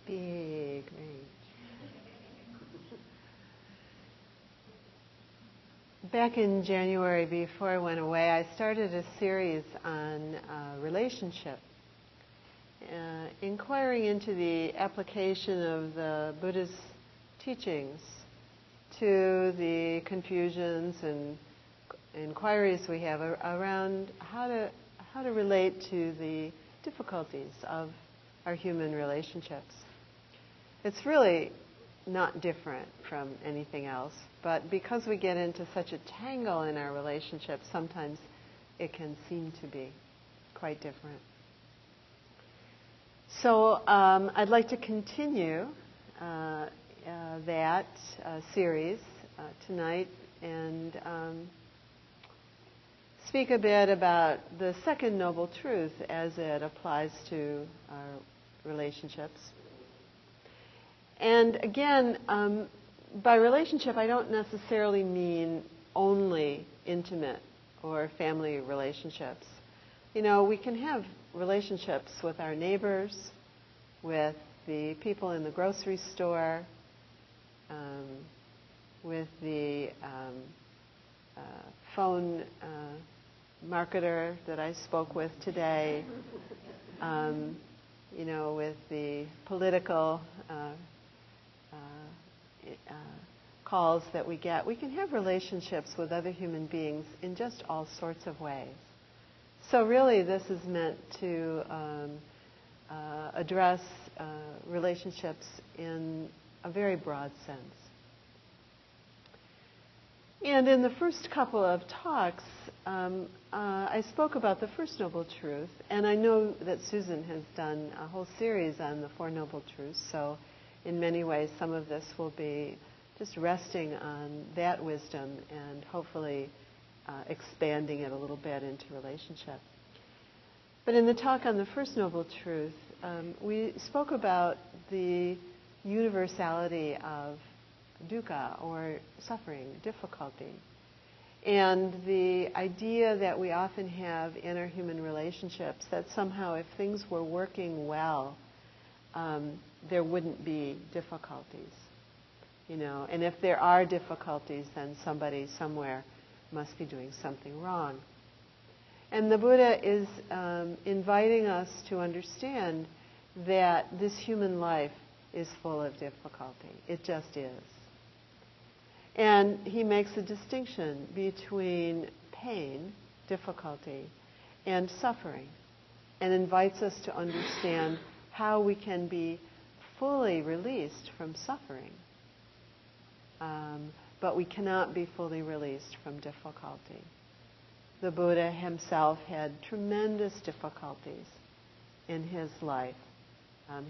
Big range. Back in January, before I went away, I started a series on relationship, inquiring into the application of the Buddha's teachings to the confusions and inquiries we have around how to relate to the difficulties of our human relationships. It's really not different from anything else, but because we get into such a tangle in our relationships, sometimes it can seem to be quite different. So I'd like to continue that series tonight and speak a bit about the second noble truth as it applies to our relationships. And again, by relationship, I don't necessarily mean only intimate or family relationships. You know, we can have relationships with our neighbors, with the people in the grocery store, with the phone marketer that I spoke with today, you know, with the political calls that we get. We can have relationships with other human beings in just all sorts of ways. So really this is meant to address relationships in a very broad sense. And in the first couple of talks, I spoke about the first noble truth, and I know that Susan has done a whole series on the Four Noble Truths, so in many ways some of this will be just resting on that wisdom and hopefully expanding it a little bit into relationship. But in the talk on the first noble truth, we spoke about the universality of dukkha, or suffering, difficulty, and the idea that we often have in our human relationships that somehow if things were working well, there wouldn't be difficulties, you know, and if there are difficulties, then somebody somewhere must be doing something wrong. And the Buddha is inviting us to understand that this human life is full of difficulty. It just is. And he makes a distinction between pain, difficulty, and suffering, and invites us to understand how we can be fully released from suffering. But we cannot be fully released from difficulty. The Buddha himself had tremendous difficulties in his life.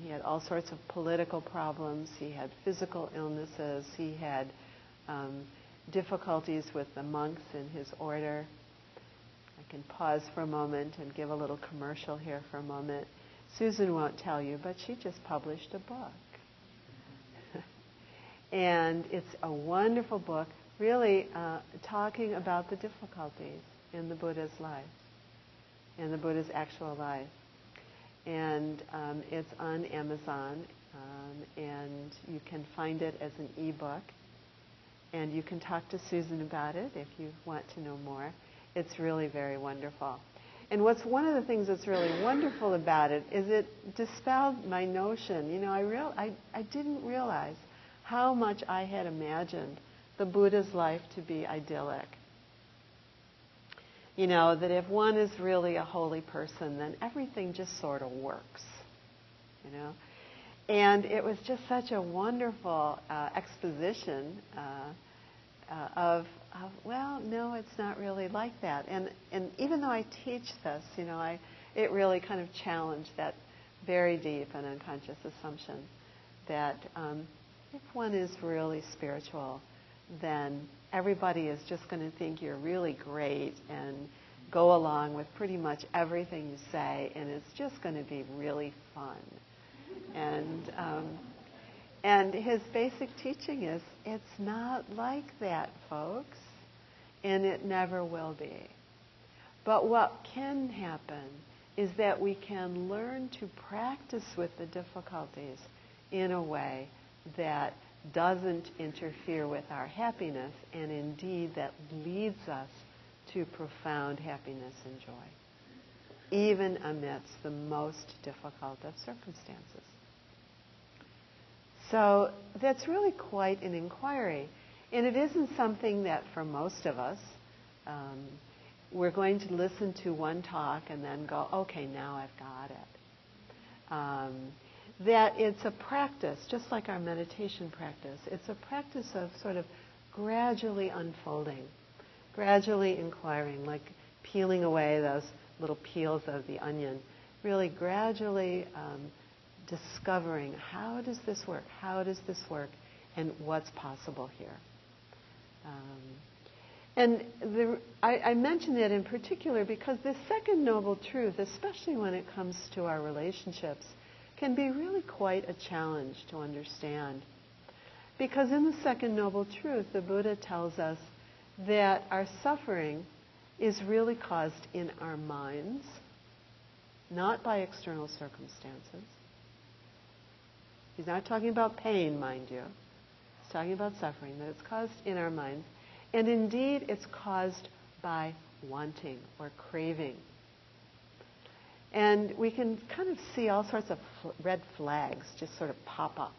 He had all sorts of political problems. He had physical illnesses. He had difficulties with the monks in his order. I can pause for a moment and give a little commercial here for a moment. Susan won't tell you, but she just published a book. And it's a wonderful book, really talking about the difficulties in the Buddha's life, in the Buddha's actual life. And it's on Amazon, and you can find it as an e-book. And you can talk to Susan about it if you want to know more. It's really very wonderful. And one of the things that's really wonderful about it is it dispelled my notion. You know, I didn't realize how much I had imagined the Buddha's life to be idyllic. You know, that if one is really a holy person, then everything just sort of works, you know. And it was just such a wonderful exposition of, well, no, it's not really like that. And even though I teach this, you know, it really kind of challenged that very deep and unconscious assumption that if one is really spiritual, then everybody is just going to think you're really great and go along with pretty much everything you say, and it's just going to be really fun. And his basic teaching is, it's not like that, folks, and it never will be. But what can happen is that we can learn to practice with the difficulties in a way that doesn't interfere with our happiness, and indeed that leads us to profound happiness and joy, even amidst the most difficult of circumstances. So that's really quite an inquiry. And it isn't something that for most of us, we're going to listen to one talk and then go, okay, now I've got it. That it's a practice, just like our meditation practice. It's a practice of sort of gradually unfolding, gradually inquiring, like peeling away those little peels of the onion, really gradually discovering, how does this work? How does this work? And what's possible here? I mention that in particular because this second noble truth, especially when it comes to our relationships, can be really quite a challenge to understand. Because in the second noble truth, the Buddha tells us that our suffering is really caused in our minds, not by external circumstances. He's not talking about pain, mind you. He's talking about suffering, that it's caused in our minds. And indeed, it's caused by wanting or craving. And we can kind of see all sorts of red flags just sort of pop up,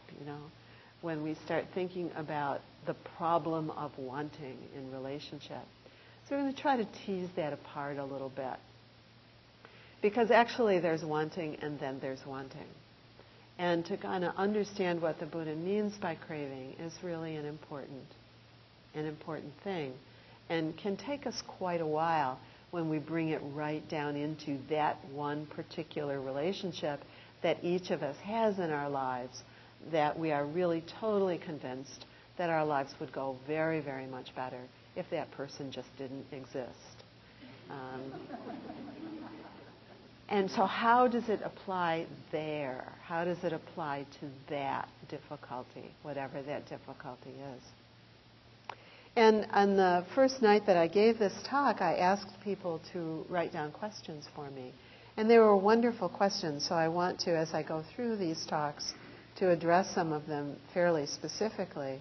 when we start thinking about the problem of wanting in relationship. So we're going to try to tease that apart a little bit. Because actually there's wanting and then there's wanting. And to kind of understand what the Buddha means by craving is really an important thing, and can take us quite a while when we bring it right down into that one particular relationship that each of us has in our lives, that we are really totally convinced that our lives would go very, very much better if that person just didn't exist. And so how does it apply there? How does it apply to that difficulty, whatever that difficulty is? And on the first night that I gave this talk, I asked people to write down questions for me. And they were wonderful questions, so I want to, as I go through these talks, to address some of them fairly specifically.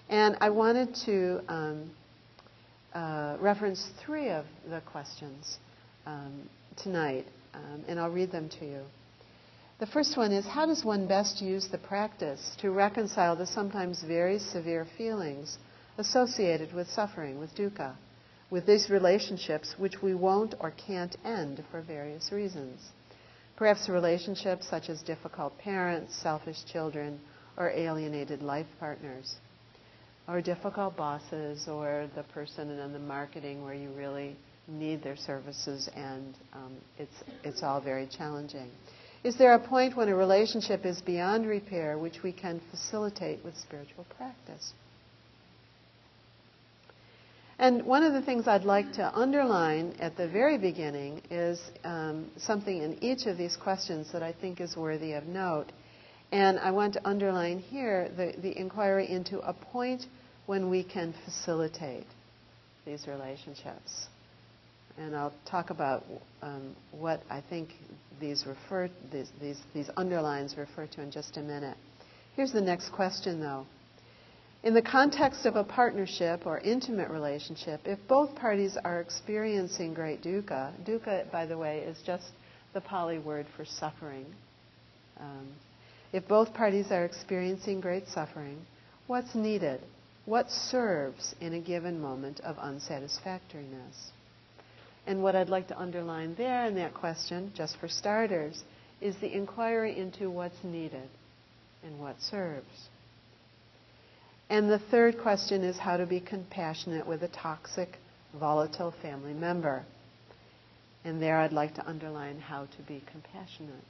And I wanted to reference 3 of the questions tonight, and I'll read them to you. The first one is, how does one best use the practice to reconcile the sometimes very severe feelings associated with suffering, with dukkha, with these relationships which we won't or can't end for various reasons? Perhaps relationships such as difficult parents, selfish children, or alienated life partners, or difficult bosses, or the person in the marketing where you really need their services and it's all very challenging. Is there a point when a relationship is beyond repair which we can facilitate with spiritual practice? And one of the things I'd like to underline at the very beginning is something in each of these questions that I think is worthy of note. And I want to underline here the inquiry into a point when we can facilitate these relationships. And I'll talk about what I think these underlines refer to in just a minute. Here's the next question, though. In the context of a partnership or intimate relationship, if both parties are experiencing great dukkha, dukkha, by the way, is just the Pali word for suffering. If both parties are experiencing great suffering, what's needed? What serves in a given moment of unsatisfactoriness? And what I'd like to underline there in that question, just for starters, is the inquiry into what's needed and what serves. And the third question is how to be compassionate with a toxic, volatile family member. And there I'd like to underline how to be compassionate.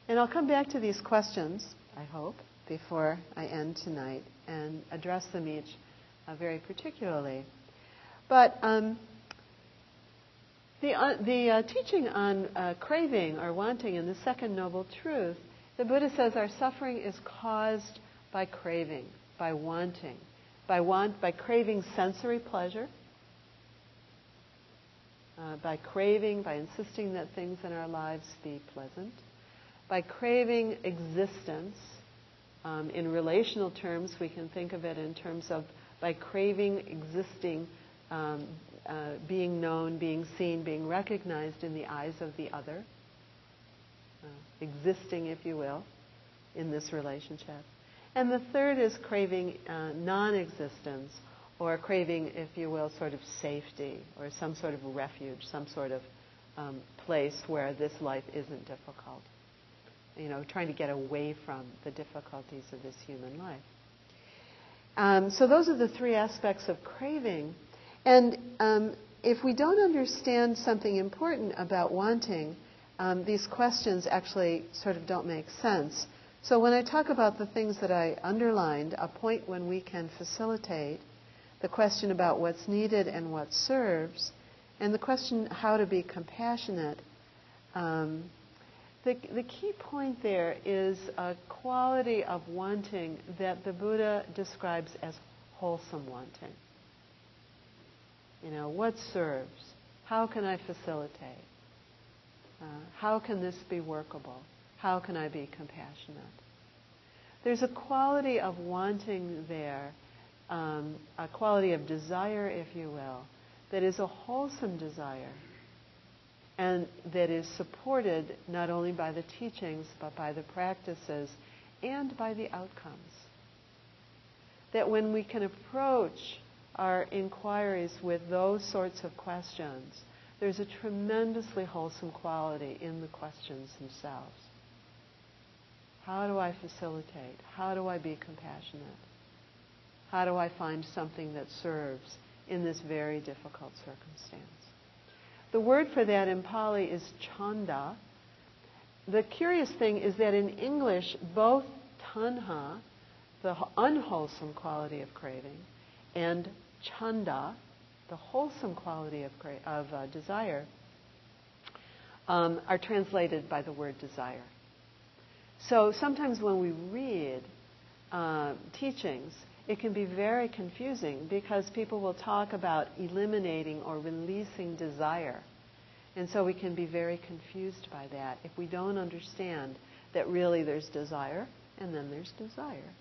And I'll come back to these questions, I hope, before I end tonight and address them each very particularly. But the teaching on craving or wanting in the second noble truth, the Buddha says our suffering is caused by craving, by wanting, by craving sensory pleasure, by craving, by insisting that things in our lives be pleasant, by craving existence, In relational terms, we can think of it in terms of by craving existing, being known, being seen, being recognized in the eyes of the other, existing, if you will, in this relationship. And the third is craving non-existence, or craving, if you will, sort of safety, or some sort of refuge, some sort of place where this life isn't difficult. Trying to get away from the difficulties of this human life. So those are the three aspects of craving. And if we don't understand something important about wanting, these questions actually sort of don't make sense. So when I talk about the things that I underlined, a point when we can facilitate, the question about what's needed and what serves, and the question how to be compassionate, the key point there is a quality of wanting that the Buddha describes as wholesome wanting. What serves? How can I facilitate? How can this be workable? How can I be compassionate? There's a quality of wanting there, a quality of desire, if you will, that is a wholesome desire, and that is supported not only by the teachings, but by the practices and by the outcomes. That when we can approach our inquiries with those sorts of questions, there's a tremendously wholesome quality in the questions themselves. How do I facilitate? How do I be compassionate? How do I find something that serves in this very difficult circumstance? The word for that in Pali is chanda. The curious thing is that in English, both tanha, the unwholesome quality of craving, and chanda, the wholesome quality of desire, are translated by the word desire. So sometimes when we read teachings, it can be very confusing because people will talk about eliminating or releasing desire. And so we can be very confused by that if we don't understand that really there's desire and then there's desire.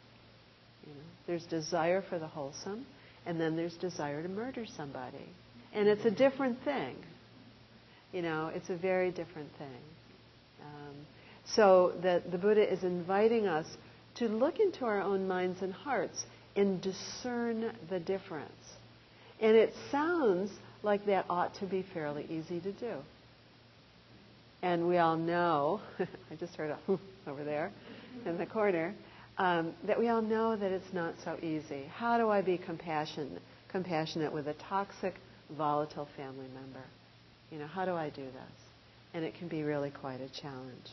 There's desire for the wholesome and then there's desire to murder somebody. And it's a different thing. It's a very different thing. So that the Buddha is inviting us to look into our own minds and hearts and discern the difference. And it sounds like that ought to be fairly easy to do. And we all know, I just heard a over there in the corner, that we all know that it's not so easy. How do I be compassionate with a toxic, volatile family member? How do I do this? And it can be really quite a challenge.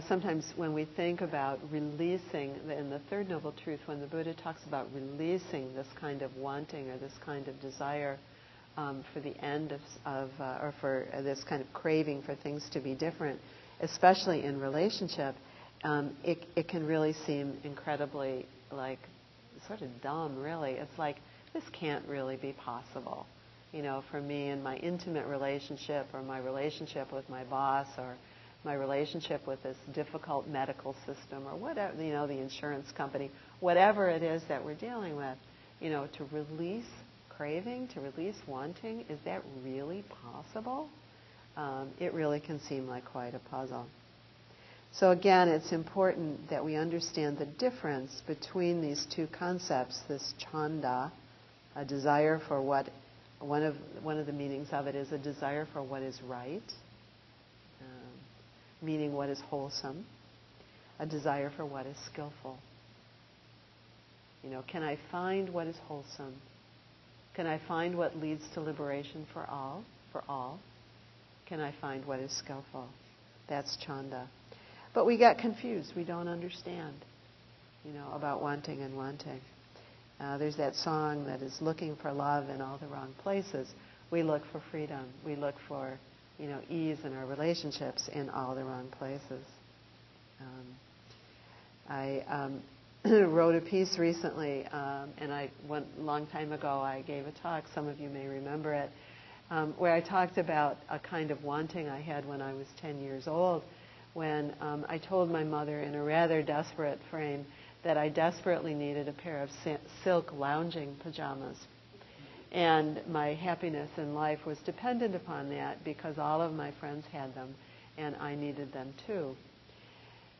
Sometimes when we think about releasing, in the Third Noble Truth, when the Buddha talks about releasing this kind of wanting or this kind of desire for the end or for this kind of craving for things to be different, especially in relationship, it can really seem incredibly sort of dumb, really. It's like, this can't really be possible. For me in my intimate relationship or my relationship with my boss or my relationship with this difficult medical system or whatever, the insurance company, whatever it is that we're dealing with, to release craving, to release wanting, is that really possible? It really can seem like quite a puzzle. So again, it's important that we understand the difference between these two concepts, this chanda, a desire for what, one of the meanings of it is a desire for what is right, meaning what is wholesome, a desire for what is skillful. Can I find what is wholesome? Can I find what leads to liberation for all? Can I find what is skillful? That's chanda. But we get confused. We don't understand, about wanting and wanting. There's that song that is looking for love in all the wrong places. We look for freedom. We look for ease in our relationships in all the wrong places. wrote a piece recently, and a long time ago I gave a talk, some of you may remember it, where I talked about a kind of wanting I had when I was 10 years old, when I told my mother in a rather desperate frame that I desperately needed a pair of silk lounging pajamas. And my happiness in life was dependent upon that because all of my friends had them and I needed them too.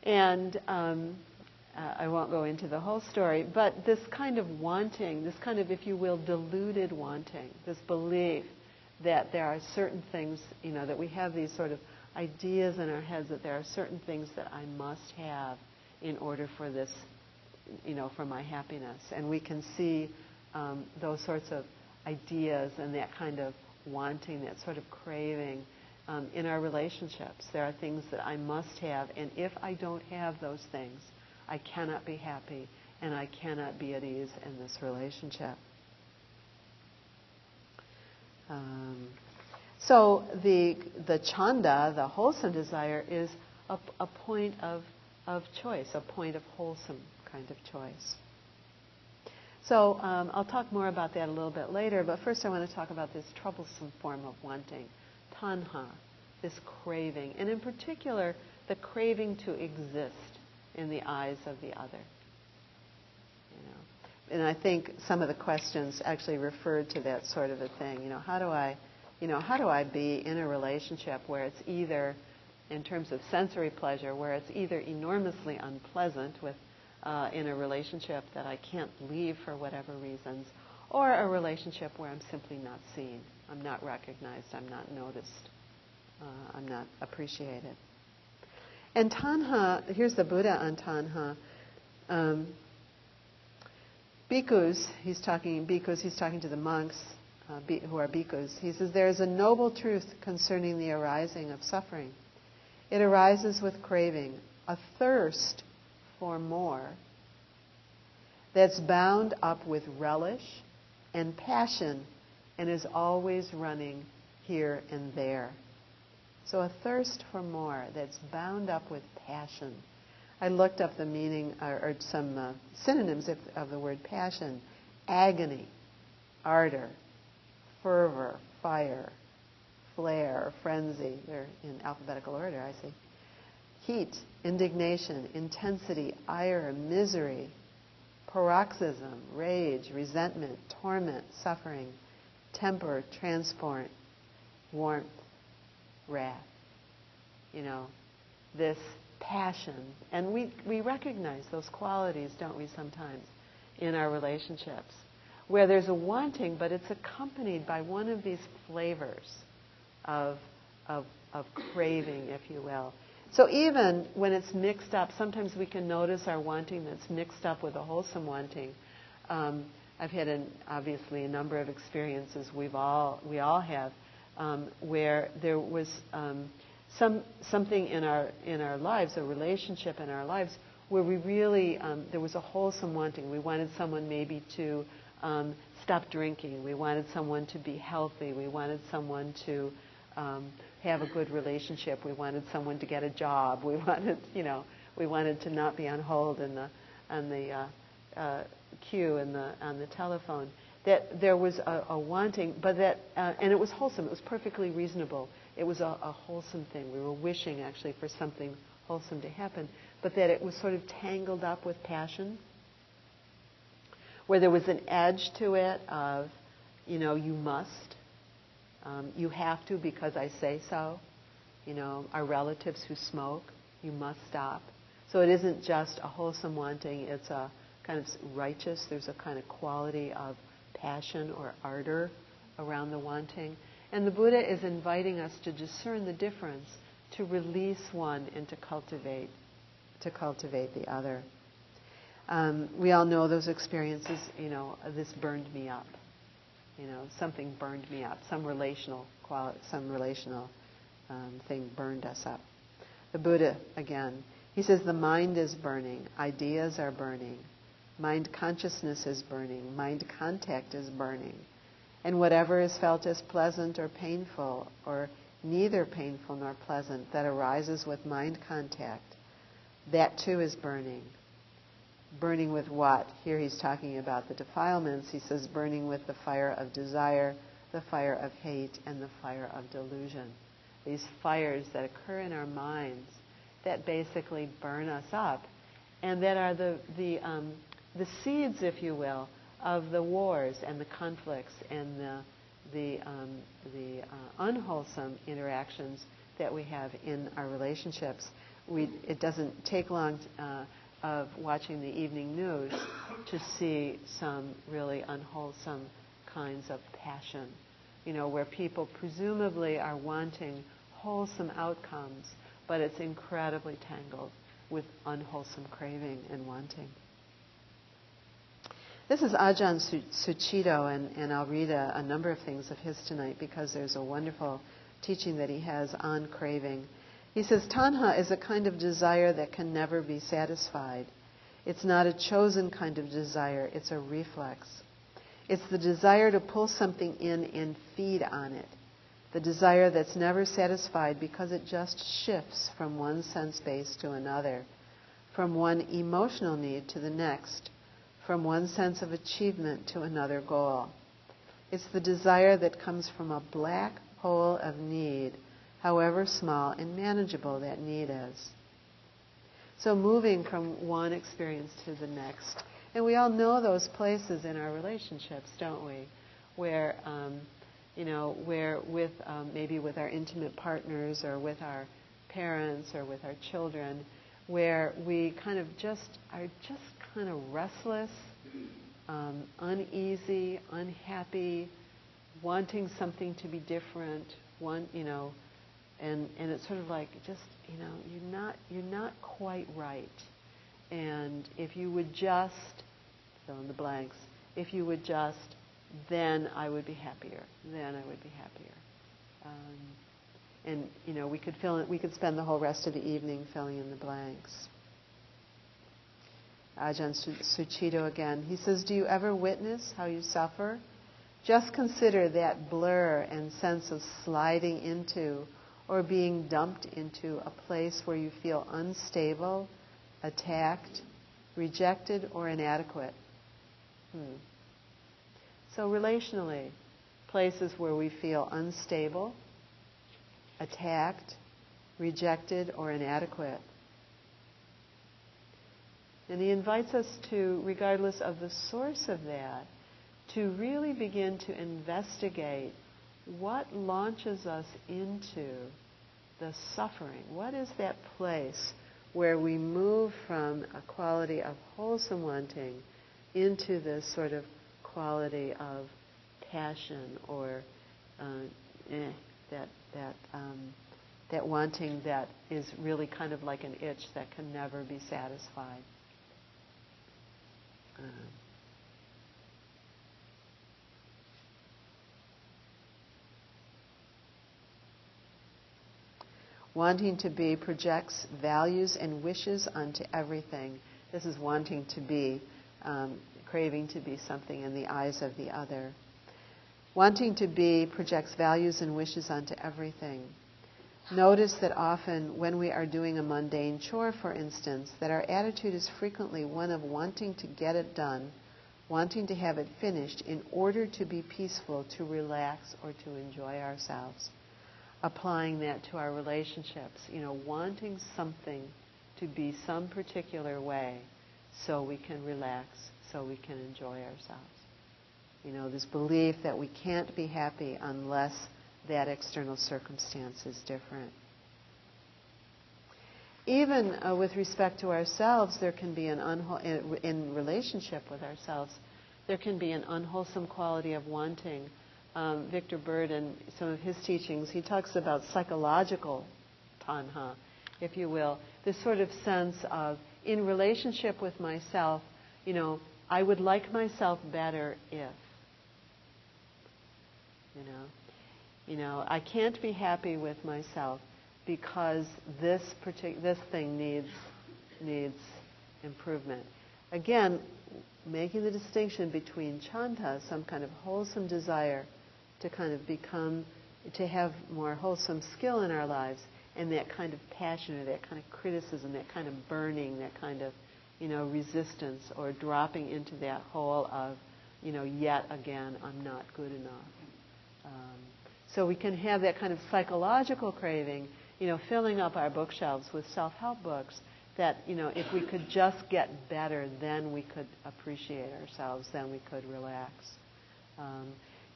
And I won't go into the whole story, but this kind of wanting, this kind of, if you will, deluded wanting, this belief that there are certain things, that we have these sort of ideas in our heads that there are certain things that I must have in order for this, for my happiness. And we can see those sorts of ideas and that kind of wanting, that sort of craving in our relationships. There are things that I must have, and if I don't have those things, I cannot be happy and I cannot be at ease in this relationship. So the chanda, the wholesome desire, is a point of choice, a point of wholesome kind of choice. So I'll talk more about that a little bit later, but first I want to talk about this troublesome form of wanting, tanha, this craving, and in particular the craving to exist in the eyes of the other. And I think some of the questions actually referred to that sort of a thing. How do I be in a relationship where it's either, in terms of sensory pleasure, where it's either enormously unpleasant with in a relationship that I can't leave for whatever reasons, or a relationship where I'm simply not seen, I'm not recognized, I'm not noticed, I'm not appreciated. And tanha, here's the Buddha on tanha. Bhikkhus, he's talking to the monks who are bhikkhus. He says, there is a noble truth concerning the arising of suffering. It arises with craving, a thirst for more that's bound up with relish and passion and is always running here and there. So a thirst for more that's bound up with passion. I looked up the meaning or some synonyms of the word passion. Agony, ardor, fervor, fire, flare, frenzy. They're in alphabetical order, I see. Heat, indignation, intensity, ire, misery, paroxysm, rage, resentment, torment, suffering, temper, transport, warmth, wrath. This passion. And we recognize those qualities, don't we, sometimes, in our relationships, where there's a wanting, but it's accompanied by one of these flavors of craving, if you will. So even when it's mixed up, sometimes we can notice our wanting that's mixed up with a wholesome wanting. I've had obviously a number of experiences we all have where there was something in our lives, a relationship in our lives, where we really there was a wholesome wanting. We wanted someone maybe to stop drinking. We wanted someone to be healthy. We wanted someone to have a good relationship. We wanted someone to get a job. We wanted to not be on hold on the queue on the telephone. That there was a wanting, but that and it was wholesome. It was perfectly reasonable. It was a wholesome thing. We were wishing actually for something wholesome to happen, but that it was sort of tangled up with passion, where there was an edge to it of, you must. You have to because I say so. Our relatives who smoke, you must stop. So it isn't just a wholesome wanting, it's a kind of righteous, there's a kind of quality of passion or ardor around the wanting. And the Buddha is inviting us to discern the difference, to release one and to cultivate the other. We all know those experiences, this burned me up. Something burned me up. Some relational thing burned us up. The Buddha, again, he says the mind is burning, ideas are burning, mind consciousness is burning, mind contact is burning. And whatever is felt as pleasant or painful, or neither painful nor pleasant, that arises with mind contact, that too is burning. burning with what? Here he's talking about the defilements. He says burning with the fire of desire, the fire of hate, and the fire of delusion. These fires that occur in our minds that basically burn us up, and that are the seeds, if you will, of the wars and the conflicts and the unwholesome interactions that we have in our relationships. It doesn't take long of watching the evening news to see some really unwholesome kinds of passion, where people presumably are wanting wholesome outcomes, but it's incredibly tangled with unwholesome craving and wanting. This is Ajahn Suchito, and I'll read a number of things of his tonight because there's a wonderful teaching that he has on craving. He says, Tanha is a kind of desire that can never be satisfied. It's not a chosen kind of desire, it's a reflex. It's the desire to pull something in and feed on it. The desire that's never satisfied because it just shifts from one sense base to another, from one emotional need to the next, from one sense of achievement to another goal. It's the desire that comes from a black hole of need, however small and manageable that need is. So moving from one experience to the next. And we all know those places in our relationships, don't we? Where, where with maybe with our intimate partners or with our parents or with our children, where we kind of are kind of restless, uneasy, unhappy, wanting something to be different, and it's sort of like just, you're not quite right. And if you would just fill in the blanks, if you would just, then I would be happier. Then I would be happier. And we could spend the whole rest of the evening filling in the blanks. Ajahn Suchito again. He says, do you ever witness how you suffer? Just consider that blur and sense of sliding into or being dumped into a place where you feel unstable, attacked, rejected, or inadequate. So relationally, places where we feel unstable, attacked, rejected, or inadequate. And he invites us to, regardless of the source of that, to really begin to investigate what launches us into the suffering. What is that place where we move from a quality of wholesome wanting into this sort of quality of passion or that wanting that is really kind of like an itch that can never be satisfied. Wanting to be projects values and wishes onto everything. This is wanting to be, craving to be something in the eyes of the other. Wanting to be projects values and wishes onto everything. Notice that often when we are doing a mundane chore, for instance, that our attitude is frequently one of wanting to get it done, wanting to have it finished in order to be peaceful, to relax, or to enjoy ourselves. Applying that to our relationships, wanting something to be some particular way so we can relax, so we can enjoy ourselves. This belief that we can't be happy unless that external circumstance is different. Even with respect to ourselves, there can be in relationship with ourselves, there can be an unwholesome quality of wanting. Victor Bird, in some of his teachings, he talks about psychological tanha, if you will, this sort of sense of, in relationship with myself, I would like myself better if, I can't be happy with myself because this thing needs improvement. Again, making the distinction between chanta, some kind of wholesome desire to kind of to have more wholesome skill in our lives, and that kind of passion or that kind of criticism, that kind of burning, that kind of, resistance or dropping into that hole of, yet again, I'm not good enough. So we can have that kind of psychological craving, filling up our bookshelves with self-help books that, if we could just get better, then we could appreciate ourselves, then we could relax.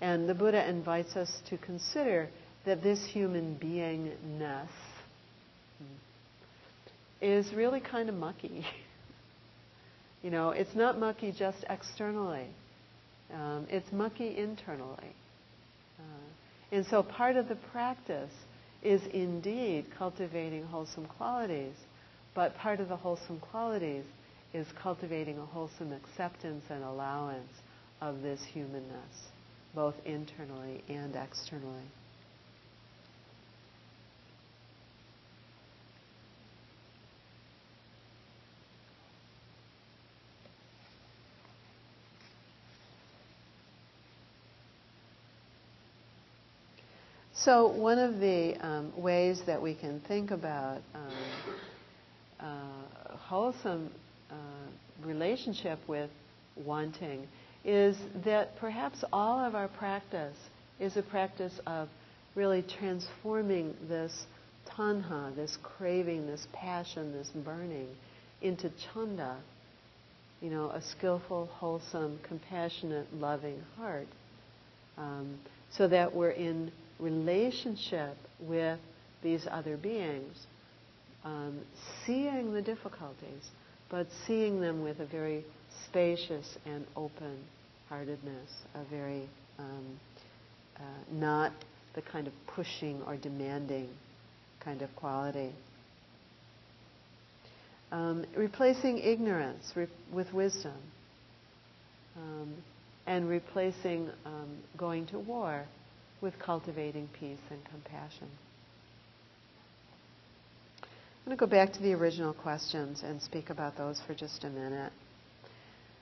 And the Buddha invites us to consider that this human beingness is really kind of mucky. It's not mucky just externally. It's mucky internally. And so part of the practice is indeed cultivating wholesome qualities, but part of the wholesome qualities is cultivating a wholesome acceptance and allowance of this humanness, both internally and externally. So one of the ways that we can think about wholesome relationship with wanting is that perhaps all of our practice is a practice of really transforming this tanha, this craving, this passion, this burning, into chanda, a skillful, wholesome, compassionate, loving heart, so that we're in relationship with these other beings, seeing the difficulties, but seeing them with a very spacious and open-heartedness, a very not the kind of pushing or demanding kind of quality. Replacing ignorance with wisdom, and replacing going to war with cultivating peace and compassion. I'm going to go back to the original questions and speak about those for just a minute.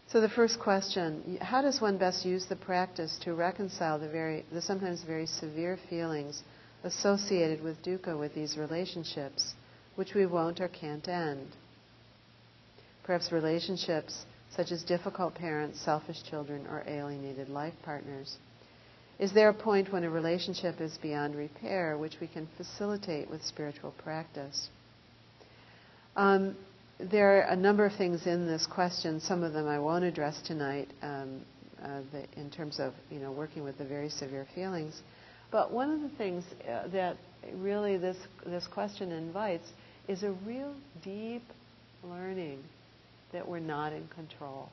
So the first question, how does one best use the practice to reconcile the sometimes very severe feelings associated with dukkha with these relationships, which we won't or can't end? Perhaps relationships such as difficult parents, selfish children, or alienated life partners. Is there a point when a relationship is beyond repair, which we can facilitate with spiritual practice? There are a number of things in this question. Some of them I won't address tonight in terms of working with the very severe feelings. But one of the things that really this question invites is a real deep learning that we're not in control.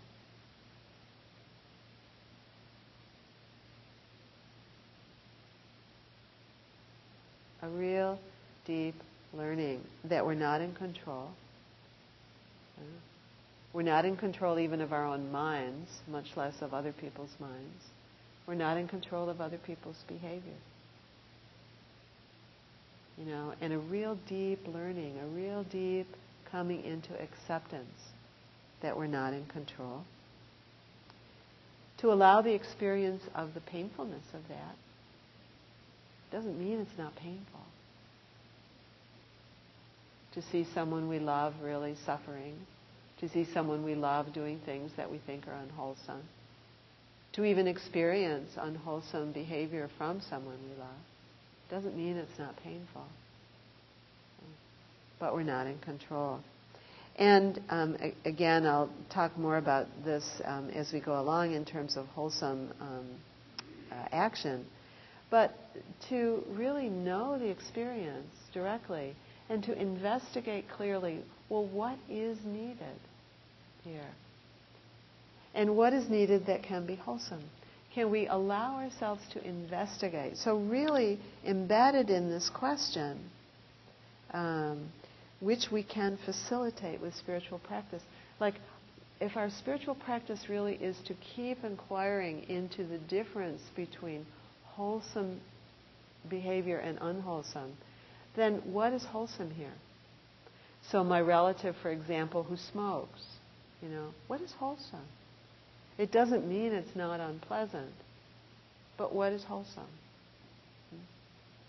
A real deep learning that we're not in control. We're not in control even of our own minds, much less of other people's minds. We're not in control of other people's behavior. And a real deep learning, a real deep coming into acceptance that we're not in control. To allow the experience of the painfulness of that doesn't mean it's not painful. To see someone we love really suffering, to see someone we love doing things that we think are unwholesome, to even experience unwholesome behavior from someone we love, doesn't mean it's not painful. But we're not in control. And again, I'll talk more about this as we go along in terms of wholesome action. But to really know the experience directly and to investigate clearly, well, what is needed here? And what is needed that can be wholesome? Can we allow ourselves to investigate? So really embedded in this question, which we can facilitate with spiritual practice. Like, if our spiritual practice really is to keep inquiring into the difference between wholesome behavior and unwholesome, then what is wholesome here? So my relative, for example, who smokes, what is wholesome? It doesn't mean it's not unpleasant, but what is wholesome?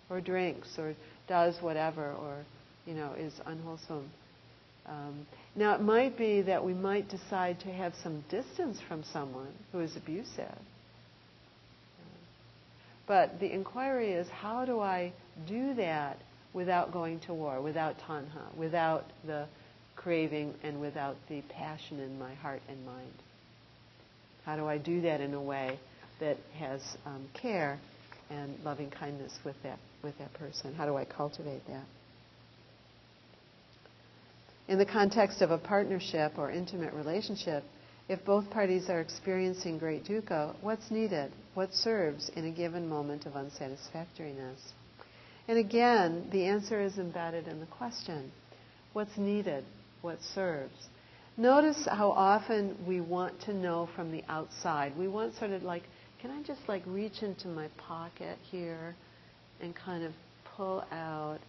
Or drinks, or does whatever, or, is unwholesome. Now, it might be that we might decide to have some distance from someone who is abusive. But the inquiry is, how do I do that without going to war, without tanha, without the craving and without the passion in my heart and mind? How do I do that in a way that has care and loving kindness with that person? How do I cultivate that? In the context of a partnership or intimate relationship, if both parties are experiencing great dukkha, what's needed? What serves in a given moment of unsatisfactoriness? And again, the answer is embedded in the question. What's needed? What serves? Notice how often we want to know from the outside. We want sort of like, can I just like reach into my pocket here and kind of pull out,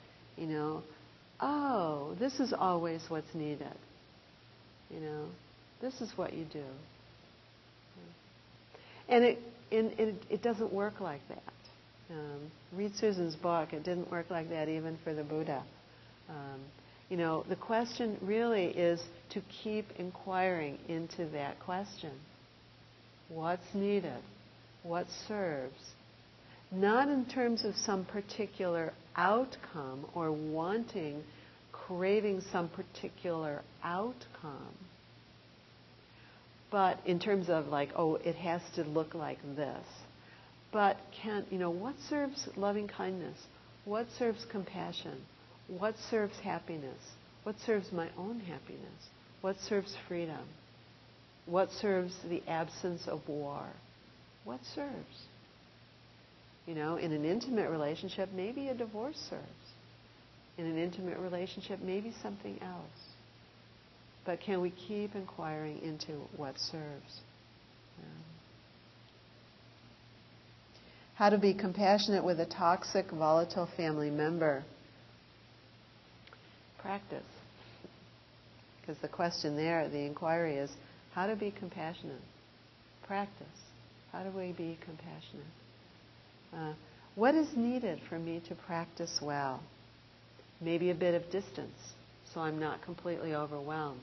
oh, this is always what's needed. This is what you do. And it doesn't work like that. Read Susan's book. It didn't work like that even for the Buddha. The question really is to keep inquiring into that question. What's needed? What serves? Not in terms of some particular outcome or wanting, craving some particular outcome, but in terms of like, oh, it has to look like this. But what serves loving kindness? What serves compassion? What serves happiness? What serves my own happiness? What serves freedom? What serves the absence of war? What serves? In an intimate relationship, maybe a divorce serves. In an intimate relationship, maybe something else. But can we keep inquiring into what serves? How to be compassionate with a toxic, volatile family member. Practice. Because the question there, the inquiry is, how to be compassionate? Practice. How do we be compassionate? What is needed for me to practice well? Maybe a bit of distance, so I'm not completely overwhelmed.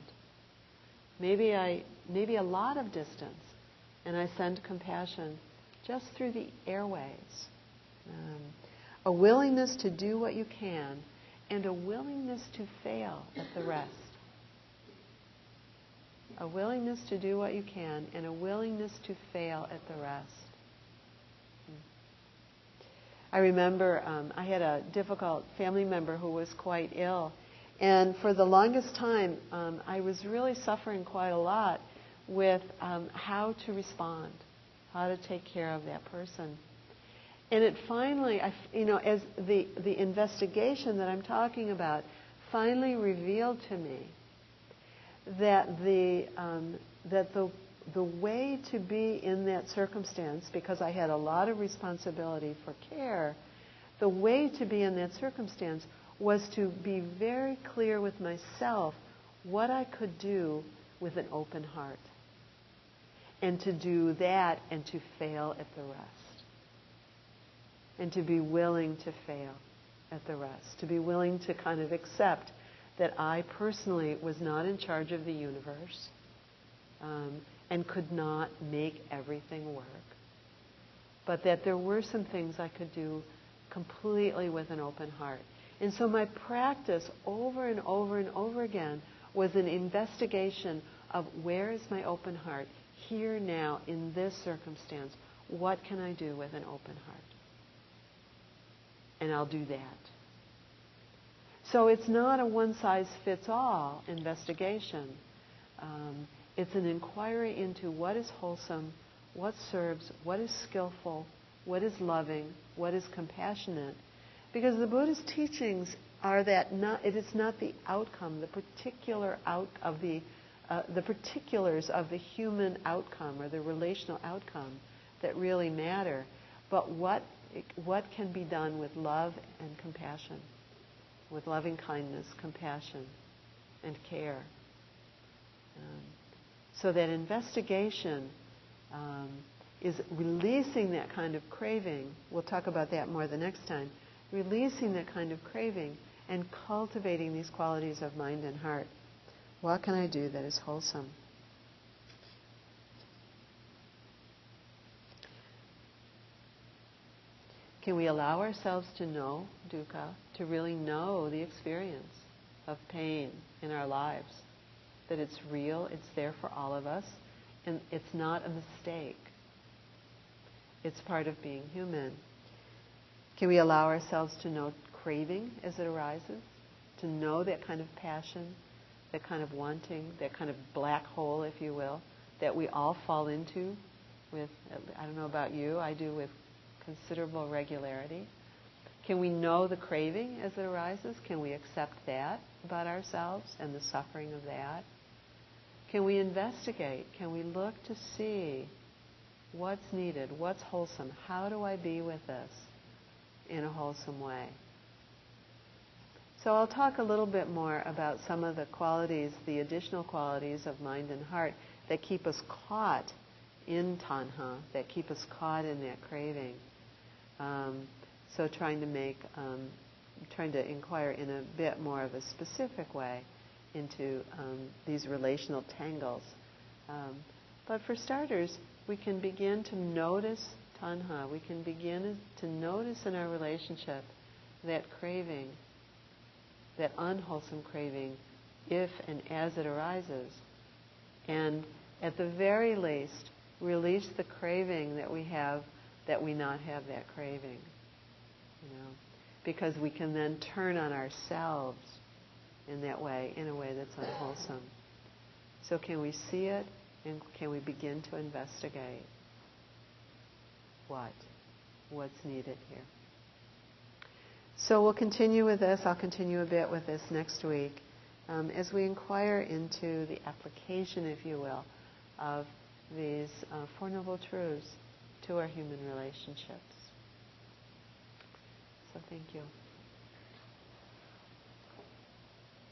Maybe a lot of distance, and I send compassion just through the airways. A willingness to do what you can, and a willingness to fail at the rest. A willingness to do what you can, and a willingness to fail at the rest. I remember I had a difficult family member who was quite ill. And for the longest time, I was really suffering quite a lot with how to respond, how to take care of that person. And it finally, as the investigation that I'm talking about finally revealed to me that the way to be in that circumstance, because I had a lot of responsibility for care, the way to be in that circumstance was to be very clear with myself what I could do with an open heart. And to do that and to fail at the rest. And to be willing to fail at the rest. To be willing to kind of accept that I personally was not in charge of the universe and could not make everything work. But that there were some things I could do completely with an open heart. And so my practice over and over and over again was an investigation of where is my open heart here now in this circumstance. What can I do with an open heart? And I'll do that. So it's not a one-size-fits-all investigation. It's an inquiry into what is wholesome, what serves, what is skillful, what is loving, what is compassionate. Because the Buddha's teachings are that it is not the outcome, the particulars of the human outcome or the relational outcome that really matter, but what can be done with love and compassion, with loving kindness, compassion, and care. So that investigation is releasing that kind of craving. We'll talk about that more the next time. Releasing that kind of craving and cultivating these qualities of mind and heart. What can I do that is wholesome? Can we allow ourselves to know dukkha, to really know the experience of pain in our lives? That it's real, it's there for all of us, and it's not a mistake. It's part of being human. Can we allow ourselves to know craving as it arises? To know that kind of passion, that kind of wanting, that kind of black hole, if you will, that we all fall into with, I don't know about you, I do with considerable regularity. Can we know the craving as it arises? Can we accept that about ourselves and the suffering of that? Can we investigate? Can we look to see what's needed, what's wholesome? How do I be with this in a wholesome way? So I'll talk a little bit more about some of the qualities, the additional qualities of mind and heart that keep us caught in tanha, that keep us caught in that craving. So trying to inquire in a bit more of a specific way into these relational tangles. But for starters, we can begin to notice tanha. We can begin to notice in our relationship that craving, that unwholesome craving, if and as it arises. And at the very least, release the craving that we have, that we not have that craving. Because we can then turn on ourselves in that way, in a way that's unwholesome. So can we see it, and can we begin to investigate what's needed here? So we'll continue with this. I'll continue a bit with this next week as we inquire into the application, if you will, of these Four Noble Truths to our human relationships. So thank you.